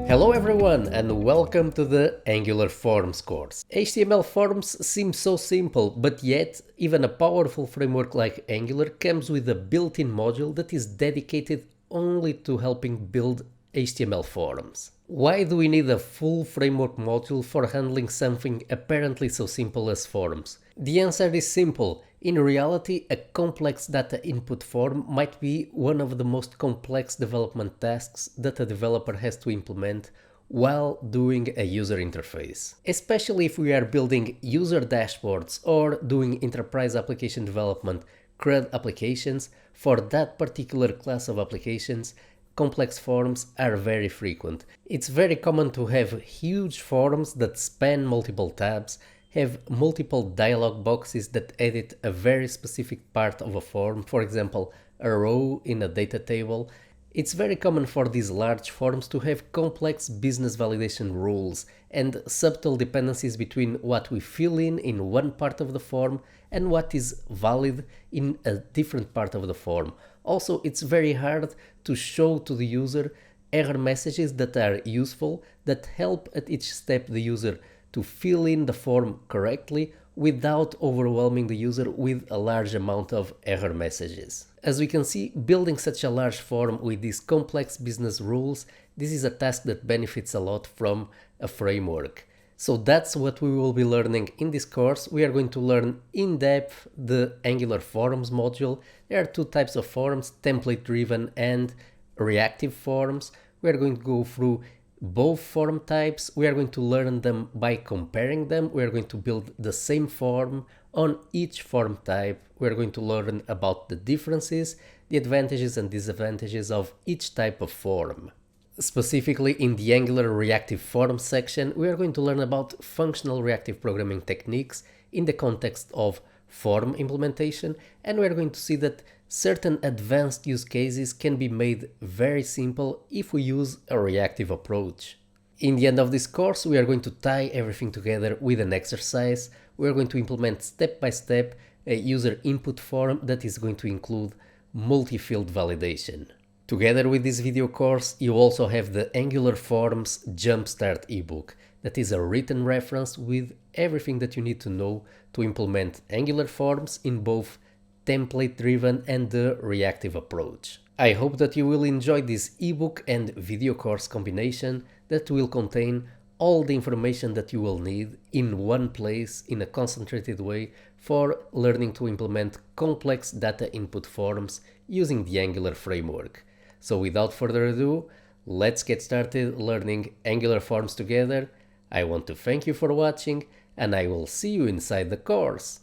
Hello everyone and welcome to the Angular Forms course. HTML forms seem so simple, but yet even a powerful framework like Angular comes with a built-in module that is dedicated only to helping build HTML forms. Why do we need a full framework module for handling something apparently so simple as forms? The answer is simple. In reality, a complex data input form might be one of the most complex development tasks that a developer has to implement while doing a user interface. Especially if we are building user dashboards or doing enterprise application development, CRUD applications, for that particular class of applications, complex forms are very frequent. It's very common to have huge forms that span multiple tabs, have multiple dialog boxes that edit a very specific part of a form, for example, a row in a data table. It's very common for these large forms to have complex business validation rules and subtle dependencies between what we fill in one part of the form and what is valid in a different part of the form. Also, it's very hard to show to the user error messages that are useful, that help at each step the user to fill in the form correctly without overwhelming the user with a large amount of error messages. As we can see, building such a large form with these complex business rules, this is a task that benefits a lot from a framework. So that's what we will be learning in this course. We are going to learn in depth the Angular Forms module. There are two types of forms, template-driven and reactive forms. We are going to go through both form types. We are going to learn them by comparing them. We are going to build the same form on each form type. We are going to learn about the differences, the advantages and disadvantages of each type of form. Specifically in the Angular reactive forms section, we are going to learn about functional reactive programming techniques in the context of form implementation, and we are going to see that certain advanced use cases can be made very simple if we use a reactive approach. In the end of this course, we are going to tie everything together with an exercise. We are going to implement step by step a user input form that is going to include multi-field validation. Together with this video course, you also have the Angular Forms Jumpstart E-Book. That is a written reference with everything that you need to know to implement Angular Forms in both template-driven and the reactive approach. I hope that you will enjoy this ebook and video course combination that will contain all the information that you will need in one place in a concentrated way for learning to implement complex data input forms using the Angular framework. So without further ado, let's get started learning Angular Forms together. I want to thank you for watching, and I will see you inside the course.